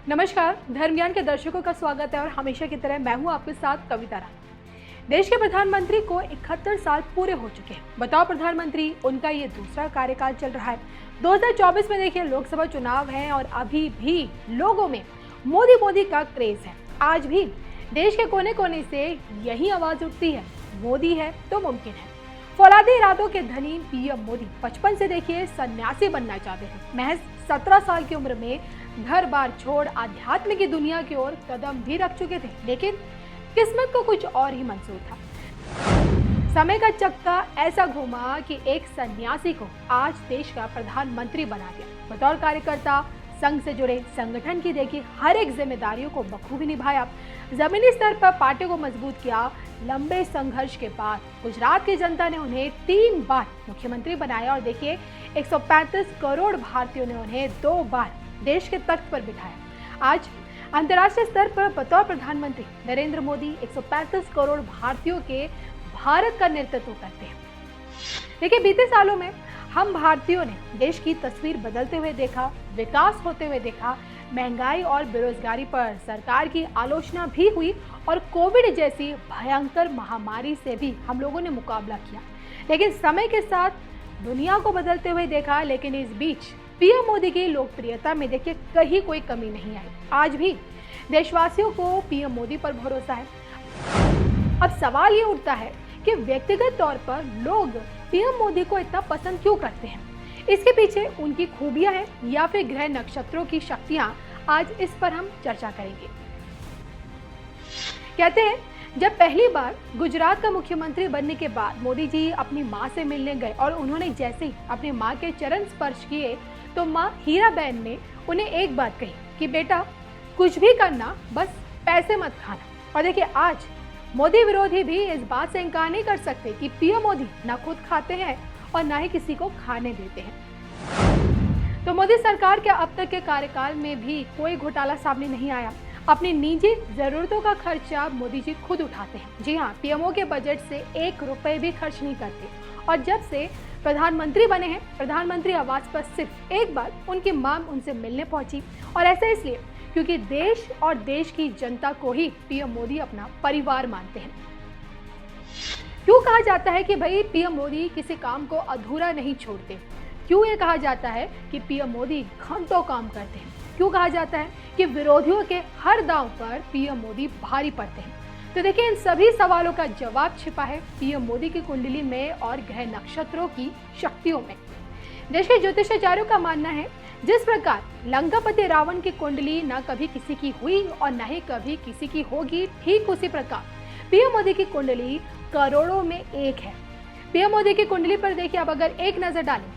नमस्कार, धर्म ज्ञान के दर्शकों का स्वागत है और हमेशा की तरह मैं हूं आपके साथ कविता रानी। देश के प्रधानमंत्री को 71 साल पूरे हो चुके हैं। बताओ प्रधानमंत्री, उनका ये दूसरा कार्यकाल चल रहा है। 2024 में देखिए लोकसभा चुनाव है और अभी भी लोगों में मोदी मोदी का क्रेज है। आज भी देश के कोने कोने से यही आवाज उठती है, मोदी है तो मुमकिन है। फौलादी इरादों के धनी पीएम मोदी 55 से देखिए सन्यासी बनना चाहते हैं। महज 17 साल की उम्र में घर बार छोड़ आध्यात्म की दुनिया की ओर कदम भी रख चुके थे, लेकिन किस्मत को कुछ और ही मंजूर था। समय का चक्का ऐसा घूमा कि एक सन्यासी को आज देश का प्रधानमंत्री बना दिया। बतौर कार्यकर्ता संघ से जुड़े संगठन की देखिए हर एक जिम्मेदारियों को बखूबी निभाया। जमीनी स्तर पर पार्टी को मजबूत किया। लंबे संघर्ष के बाद गुजरात की जनता ने उन्हें 3 बार मुख्यमंत्री बनाया और देखिए 135 करोड़ भारतीयों ने उन्हें 2 बार देश के तख्त पर बिठाया। आज अंतर्राष्ट्रीय स्तर पर बतौर प्रधानमंत्री नरेंद्र मोदी 135 करोड़ भारतीयों के भारत का नेतृत्व करते हैं। देखिए बीते सालों में हम भारतीयों ने देश की तस्वीर बदलते हुए देखा, विकास होते हुए देखा, महंगाई और बेरोजगारी पर सरकार की आलोचना भी हुई और कोविड जैसी भयंकर महामारी से भी हम लोगों ने मुकाबला किया। लेकिन समय के साथ दुनिया को बदलते हुए देखा, लेकिन इस बीच पीएम मोदी की लोकप्रियता में देखिए कहीं कोई कमी नहीं आई। आज भी देशवासियों को पीएम मोदी पर भरोसा है। अब सवाल ये उठता है कि व्यक्तिगत तौर पर लोग पीएम मोदी को इतना पसंद क्यों करते हैं? इसके पीछे उनकी खूबियां हैं या फिर ग्रह नक्षत्रों की शक्तियां? आज इस पर हम चर्चा करेंगे। कहते हैं जब पहली बार गुजरात का मुख्यमंत्री बनने के बाद मोदी जी अपनी मां से मिलने गए और उन्होंने जैसे ही अपनी मां के चरण स्पर्श किए तो मां हीराबेन ने उन्हें एक बात कही कि बेटा कुछ भी करना, बस पैसे मत खाना। और देखिए आज मोदी विरोधी भी इस बात से इनकार नहीं कर सकते कि पीएम मोदी न खुद खाते हैं और न ही किसी को खाने देते हैं। तो मोदी सरकार के अब तक के कार्यकाल में भी कोई घोटाला सामने नहीं आया। अपनी निजी जरूरतों का खर्चा मोदी जी खुद उठाते हैं। जी हाँ, पीएमओ के बजट से 1 रुपए भी खर्च नहीं करते। और जब से प्रधानमंत्री बने हैं, प्रधानमंत्री आवास पर सिर्फ एक बार उनकी मां उनसे मिलने पहुंची, और ऐसा इसलिए क्योंकि देश और देश की जनता को ही पीएम मोदी अपना परिवार मानते हैं। क्यों कहा जाता है कि भाई पीएम मोदी किसी काम को अधूरा नहीं छोड़ते? क्यों ये कहा जाता है कि पीएम मोदी घंटों काम करते हैं? क्यों कहा जाता है कि विरोधियों के हर दांव पर पीएम मोदी भारी पड़ते हैं? तो देखिए इन सभी सवालों का जवाब छिपा है पीएम मोदी की कुंडली में और ग्रह नक्षत्रों की शक्तियों में। देश के ज्योतिषाचार्यों का मानना है जिस प्रकार लंकापति रावण की कुंडली न कभी किसी की हुई और न ही कभी किसी की होगी, ठीक उसी प्रकार पीएम मोदी की कुंडली करोड़ों में एक है। पीएम मोदी की कुंडली पर देखिए अब अगर एक नजर डालें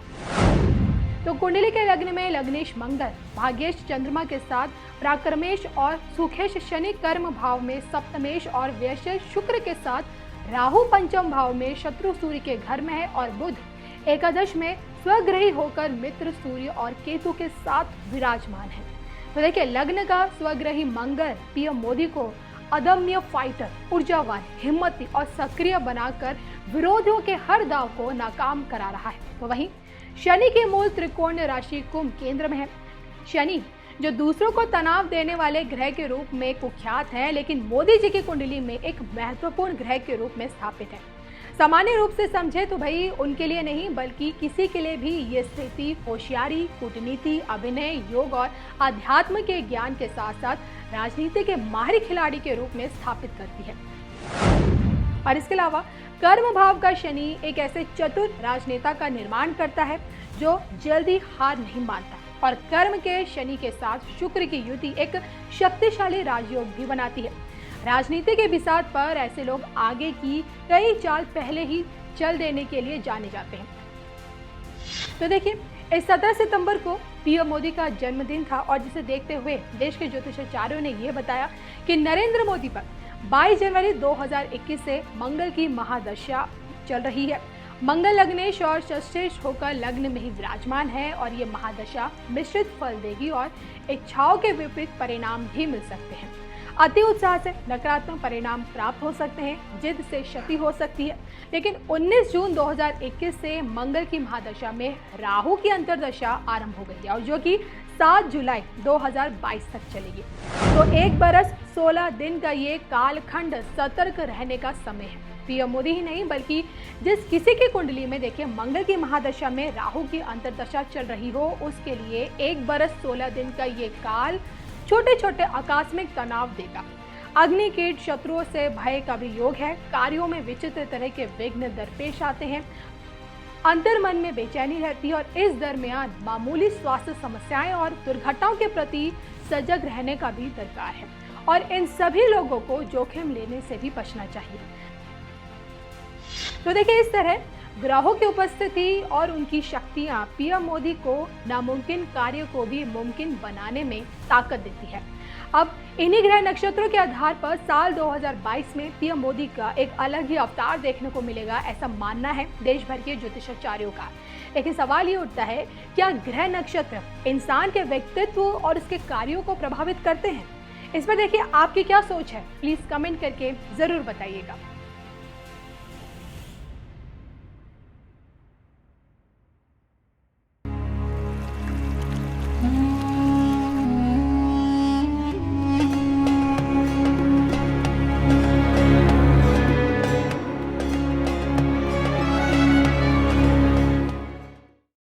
तो कुंडली के लग्न में लग्नेश मंगल भाग्येश चंद्रमा के साथ पराक्रमेश और सुखेश शनि कर्म भाव में सप्तमेश और व्यय शुक्र के साथ राहु पंचम भाव में शत्रु सूर्य के घर में है और बुध एकादश में स्वग्रही होकर मित्र सूर्य और केतु के साथ विराजमान है। तो देखिए लग्न का स्वग्रही मंगल पीएम मोदी को अदम्य फाइटर, ऊर्जावान, हिम्मती और सक्रिय बनाकर विरोधियों के हर दांव को नाकाम करा रहा है। तो वहीं शनि के मूल त्रिकोण राशि कुंभ केंद्र में है। शनि जो दूसरों को तनाव देने वाले ग्रह के रूप में कुख्यात है, लेकिन मोदी जी की कुंडली में एक महत्वपूर्ण ग्रह के रूप में स्थापित है। सामान्य रूप से समझे तो भाई उनके लिए नहीं बल्कि किसी के लिए भी ये स्थिति होशियारी, कूटनीति, अभिनय, योग और अध्यात्म के ज्ञान के साथ साथ राजनीति के माहिर खिलाड़ी के रूप में स्थापित करती है। और इसके अलावा कर्म भाव का शनि एक ऐसे चतुर राजनेता का निर्माण करता है जो जल्दी हार नहीं मानता, और कर्म के शनि के साथ शुक्र की युति एक शक्तिशाली राजयोग भी बनाती है। राजनीति के बिसात पर ऐसे लोग आगे की कई चाल पहले ही चल देने के लिए जाने जाते हैं। तो देखिए इस 17 सितंबर को पीएम मोदी का जन्मदिन था और जिसे देखते हुए देश के ज्योतिषाचार्यों ने यह बताया कि नरेंद्र मोदी पर 22 जनवरी 2021 से मंगल की महादशा चल रही है। मंगल लग्नेश और षष्ठेश होकर लग्न में ही विराजमान है और ये महादशा मिश्रित फल देगी और इच्छाओं के विपरीत परिणाम भी मिल सकते हैं। अति उत्साह से नकारात्मक परिणाम प्राप्त हो सकते हैं, जिद से क्षति हो सकती है। लेकिन 19 जून 2021 से मंगल की महादशा में राहु की अंतर्दशा आरंभ हो गई है और जो कि 7 जुलाई 2022 तक चलेगी। तो 1 बरस 16 दिन का ये कालखंड सतर्क रहने का समय है। पीएम मोदी ही नहीं बल्कि जिस किसी की कुंडली में देखिए मंगल की महादशा में राहु की अंतर्दशा चल रही हो, उसके लिए 1 बरस 16 दिन का ये काल छोटे छोटे आकस्मिक तनाव देगा। अग्नि कीट शत्रुओं से भय का भी योग है। कार्यों में विचित्र तरह के विघ्न दरपेश आते हैं। अंतर मन में बेचैनी रहती है और इस दरमियान मामूली स्वास्थ्य समस्याएं और दुर्घटनाओं के प्रति सजग रहने का भी दरकार है और इन सभी लोगों को जोखिम लेने से भी बचना चाहिए। तो देखिए, इस तरह ग्रहों की उपस्थिति और उनकी शक्तियां पीएम मोदी को नामुमकिन कार्य को भी मुमकिन बनाने में ताकत देती है। अब इन्हीं ग्रह नक्षत्रों के आधार पर साल 2022 में पीएम मोदी का एक अलग ही अवतार देखने को मिलेगा, ऐसा मानना है देश भर के ज्योतिषाचार्यों का। लेकिन सवाल ये उठता है, क्या ग्रह नक्षत्र इंसान के व्यक्तित्व और उसके कार्यों को प्रभावित करते हैं? इस पर देखिए आपकी क्या सोच है, प्लीज कमेंट करके जरूर बताइएगा।